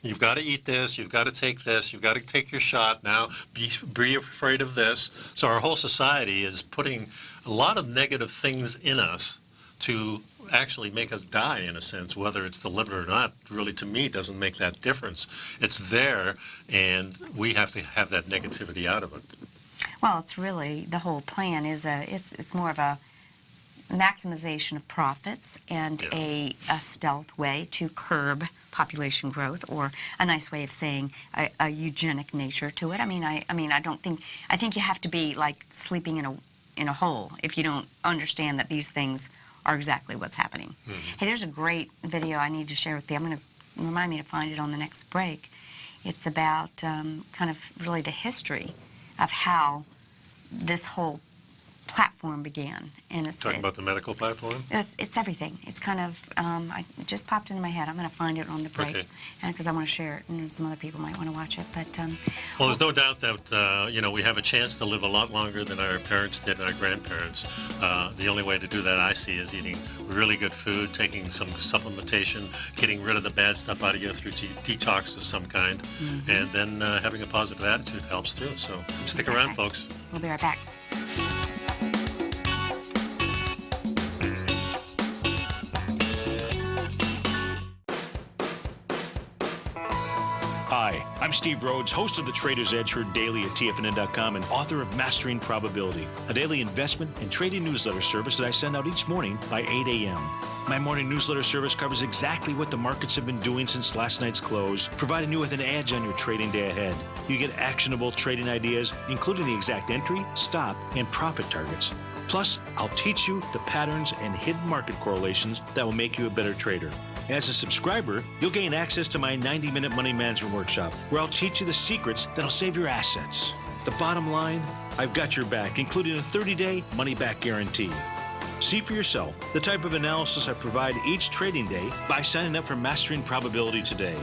You've got to eat this, you've got to take this, you've got to take your shot now, be afraid of this. So our whole society is putting a lot of negative things in us to actually make us die, in a sense. Whether it's deliberate or not, really, to me, doesn't make that difference. It's there, and we have to have that negativity out of it.
Well, it's really, the whole plan is it's more of a maximization of profits and a stealth way to curb population growth, or a nice way of saying a eugenic nature to it. I mean, I don't think, I think you have to be like sleeping in a hole if you don't understand that these things are exactly what's happening. Hey, there's a great video I need to share with you. I'm going to remind me to find it on the next break. It's about kind of really the history of how this whole platform began. And it's
Talking about the medical platform?
it's everything. It's kind of, it just popped into my head. I'm going to find it on the break.
Okay.
Because I want to share it, and some other people might want to watch it. But
Well, there's no doubt that, you know, we have a chance to live a lot longer than our parents did and our grandparents. The only way to do that, I see, is eating really good food, taking some supplementation, getting rid of the bad stuff out of you through detox of some kind, and then having a positive attitude helps too. So stick around, folks.
we'll be right back.
Hi, I'm Steve Rhodes, host of the Trader's Edge, heard daily at TFNN.com and author of Mastering Probability, a daily investment and trading newsletter service that I send out each morning by 8 a.m. My morning newsletter service covers exactly what the markets have been doing since last night's close, providing you with an edge on your trading day ahead. You get actionable trading ideas, including the exact entry, stop, and profit targets. Plus, I'll teach you the patterns and hidden market correlations that will make you a better trader. As a subscriber, you'll gain access to my 90-minute money management workshop, where I'll teach you the secrets that'll save your assets. The bottom line, I've got your back, including a 30-day money-back guarantee. See for yourself the type of analysis I provide each trading day by signing up for Mastering Probability today.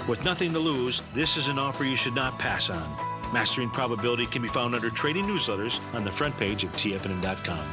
With nothing to lose, this is an offer you should not pass on. Mastering Probability can be found under Trading Newsletters on the front page of TFNN.com.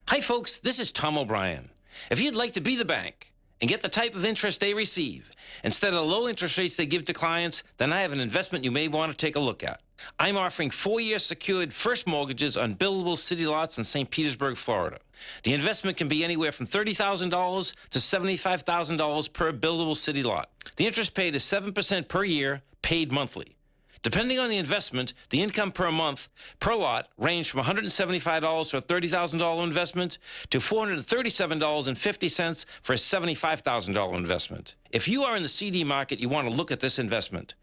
Hi folks, this is Tom O'Brien. If you'd like to be the bank and get the type of interest they receive instead of the low interest rates they give to clients, then I have an investment you may want to take a look at. I'm offering 4-year secured first mortgages on buildable city lots in St. Petersburg, Florida. The investment can be anywhere from $30,000 to $75,000 per buildable city lot. The interest paid is 7% per year, paid monthly. Depending on the investment, the income per month per lot ranged from $175 for a $30,000 investment to $437.50 for a $75,000 investment. If you are in the CD market, you want to look at this investment.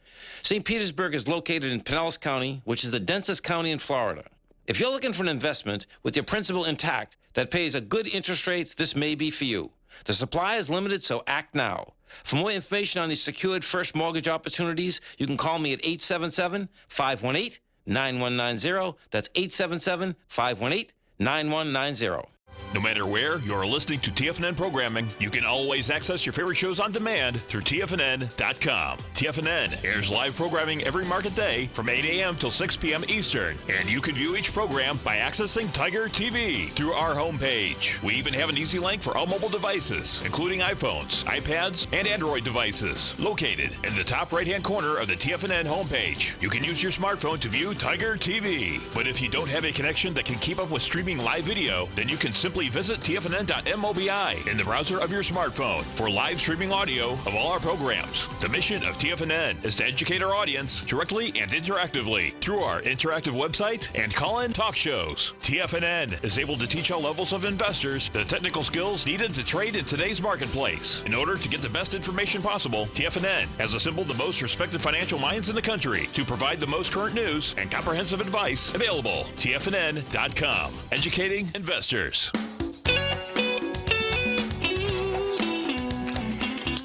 St. Petersburg is located in Pinellas County, which is the densest county in Florida. If you're looking for an investment with your principal intact that pays a good interest rate, this may be for you. The supply is limited, so act now. For more information on these secured first mortgage opportunities, you can call me at 877-518-9190. That's 877-518-9190.
No matter where you're listening to TFNN programming, you can always access your favorite shows on demand through TFNN.com. TFNN airs live programming every market day from 8 a.m. till 6 p.m. Eastern, and you can view each program by accessing Tiger TV through our homepage. We even have an easy link for all mobile devices, including iPhones, iPads, and Android devices, located in the top right-hand corner of the TFNN homepage. You can use your smartphone to view Tiger TV, but if you don't have a connection that can keep up with streaming live video, then you can simply visit tfnn.mobi in the browser of your smartphone for live streaming audio of all our programs. The mission of TFNN is to educate our audience directly and interactively through our interactive website and call-in talk shows. TFNN is able to teach all levels of investors the technical skills needed to trade in today's marketplace. In order to get the best information possible, TFNN has assembled the most respected financial minds in the country to provide the most current news and comprehensive advice available. TFNN.com, educating investors.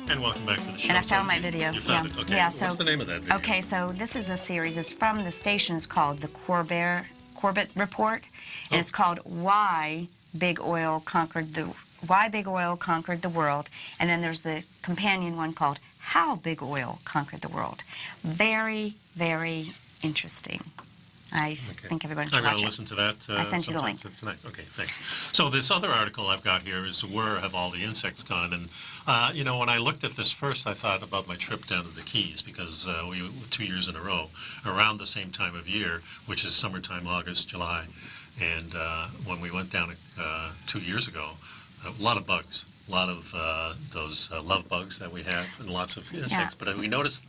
And welcome back to the show.
And I found my video.
You found it? Okay.
Yeah, so,
what's the name of that video?
Okay, so this is a series. It's from the station. It's called the Corbett Report, and it's called Why Big Oil Conquered the World. And then there's the companion one called How Big Oil Conquered the World. Very, very interesting. I think everybody should
I'm
watch
going to
it.
listen to that.
I sent you the link.
Tonight. Okay, thanks. So this other article I've got here is Where Have All the Insects Gone? And, you know, when I looked at this first, I thought about my trip down to the Keys because we 2 years in a row, around the same time of year, which is summertime, August, July. And when we went down 2 years ago, a lot of bugs, a lot of those love bugs that we have and lots of insects. But we noticed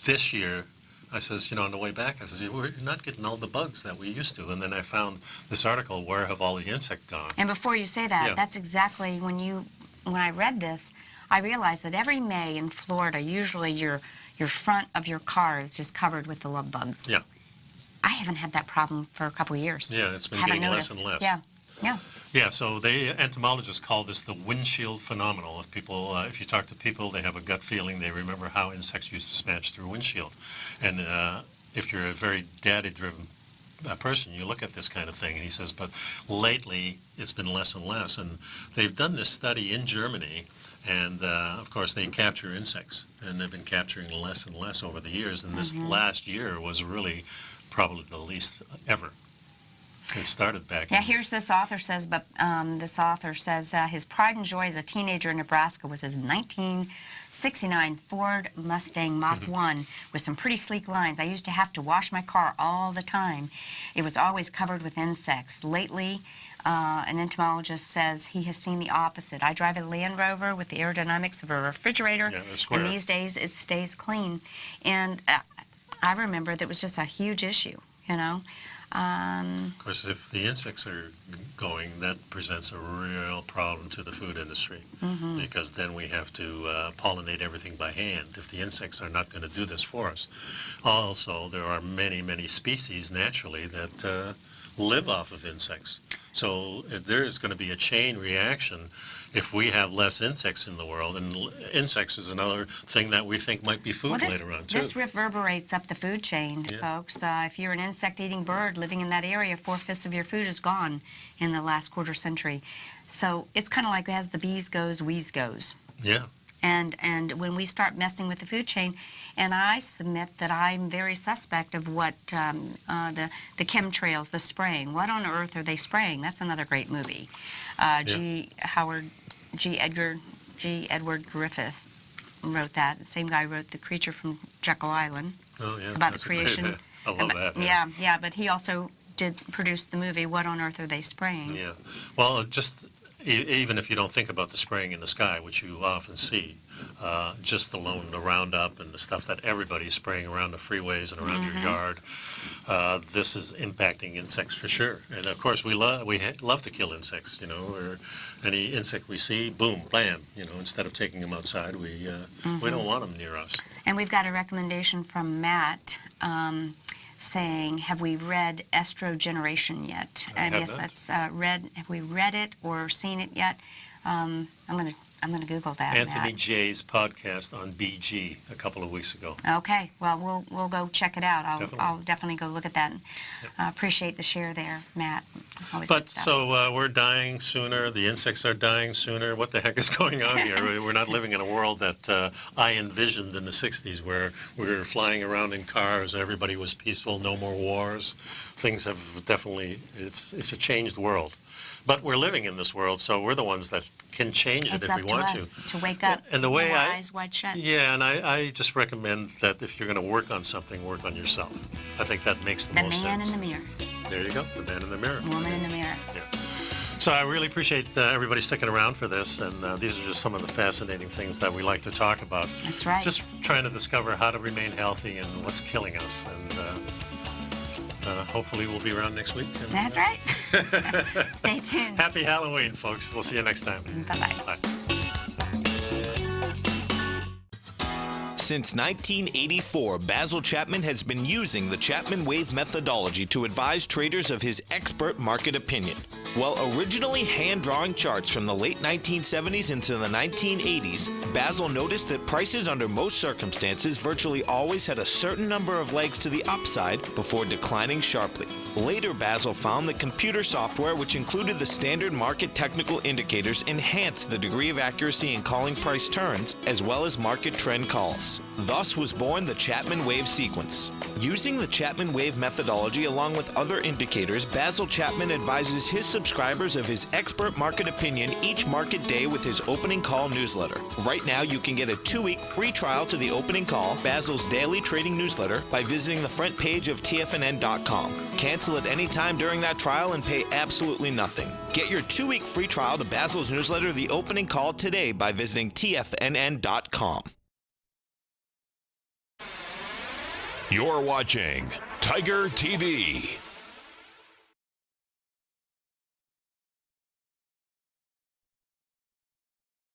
this year I says, on the way back, I says, we're not getting all the bugs that we used to. And then I found this article, Where Have All the Insects Gone?
And before you say that,
Yeah.
that's exactly when I read this, I realized that every May in Florida, usually your front of your car is just covered with the love bugs.
Yeah.
I haven't had that problem for a couple of years.
Yeah, it's been
Haven't
getting
noticed.
less and less.
Yeah, yeah.
Yeah, so entomologists call this the windshield phenomenon. If you talk to people, they have a gut feeling, they remember how insects used to smash through windshield. And if you're a very data-driven person, you look at this kind of thing, and he says, but lately it's been less and less. And they've done this study in Germany, and of course they capture insects, and they've been capturing less and less over the years. And this last year was really probably the least ever. It started back.
Yeah, here's this author says, his pride and joy as a teenager in Nebraska was his 1969 Ford Mustang Mach 1 with some pretty sleek lines. I used to have to wash my car all the time. It was always covered with insects. Lately, an entomologist says he has seen the opposite. I drive a Land Rover with the aerodynamics of a refrigerator, and these days it stays clean. And I remember that was just a huge issue,
Of course, if the insects are going, that presents a real problem to the food industry, because then we have to pollinate everything by hand if the insects are not going to do this for us. Also, there are many, many species naturally that live off of insects. So there is going to be a chain reaction if we have less insects in the world, and insects is another thing that we think might be food later on, too.
This reverberates up the food chain, folks. If you're an insect-eating bird living in that area, 4/5 of your food is gone in the last quarter century. So it's kind of like as the bees goes, wees goes.
Yeah.
And when we start messing with the food chain, and I submit that I'm very suspect of what the chemtrails, the spraying. What on earth are they spraying? That's another great movie. Edward Griffith wrote that. The same guy wrote The Creature from Jekyll Island.
Oh, yeah.
About the creation.
I love that.
Yeah, but he also did produce the movie What on Earth Are They Spraying?
Yeah. Well, just even if you don't think about the spraying in the sky, which you often see, just alone the Roundup and the stuff that everybody's spraying around the freeways and around your yard, this is impacting insects for sure. And of course, we love to kill insects. Or any insect we see, boom, blam. Instead of taking them outside, we don't want them near us.
And we've got a recommendation from Matt. Saying, have we read Estrogeneration yet? I guess that's have we read it or seen it yet? I'm gonna Google that.
Anthony Jay's podcast on BG a couple of weeks ago.
Okay, well we'll go check it out. I'll definitely go look at that. Appreciate the share there, Matt. Always good stuff.
So we're dying sooner. The insects are dying sooner. What the heck is going on here? We're not living in a world that I envisioned in the '60s, where we were flying around in cars. Everybody was peaceful. No more wars. Things have definitely. It's a changed world. But we're living in this world, so we're the ones that can change it if we want
to wake up.
And the way
eyes wide shut.
Yeah, and I just recommend that if you're going to work on something, work on yourself. I think that makes the most sense.
The man in the mirror.
There you go, the man in the mirror.
Woman in the mirror.
Yeah. So I really appreciate everybody sticking around for this, and these are just some of the fascinating things that we like to talk about.
That's right.
Just trying to discover how to remain healthy and what's killing us, and hopefully we'll be around next week. And,
that's right. Stay tuned.
Happy Halloween, folks. We'll see you next time.
Bye-bye.
Bye.
Since 1984, Basil Chapman has been using the Chapman Wave methodology to advise traders of his expert market opinion. While originally hand-drawing charts from the late 1970s into the 1980s, Basil noticed that prices under most circumstances virtually always had a certain number of legs to the upside before declining sharply. Later, Basil found that computer software, which included the standard market technical indicators, enhanced the degree of accuracy in calling price turns, as well as market trend calls. Thus was born the Chapman Wave sequence. Using the Chapman Wave methodology along with other indicators, Basil Chapman advises his subscribers of his expert market opinion each market day with his opening call newsletter. Right now, you can get a 2-week free trial to the opening call, Basil's daily trading newsletter, by visiting the front page of TFNN.com. Cancel at any time during that trial and pay absolutely nothing. Get your 2-week free trial to Basil's newsletter, The Opening Call, today by visiting TFNN.com.
You're watching Tiger TV.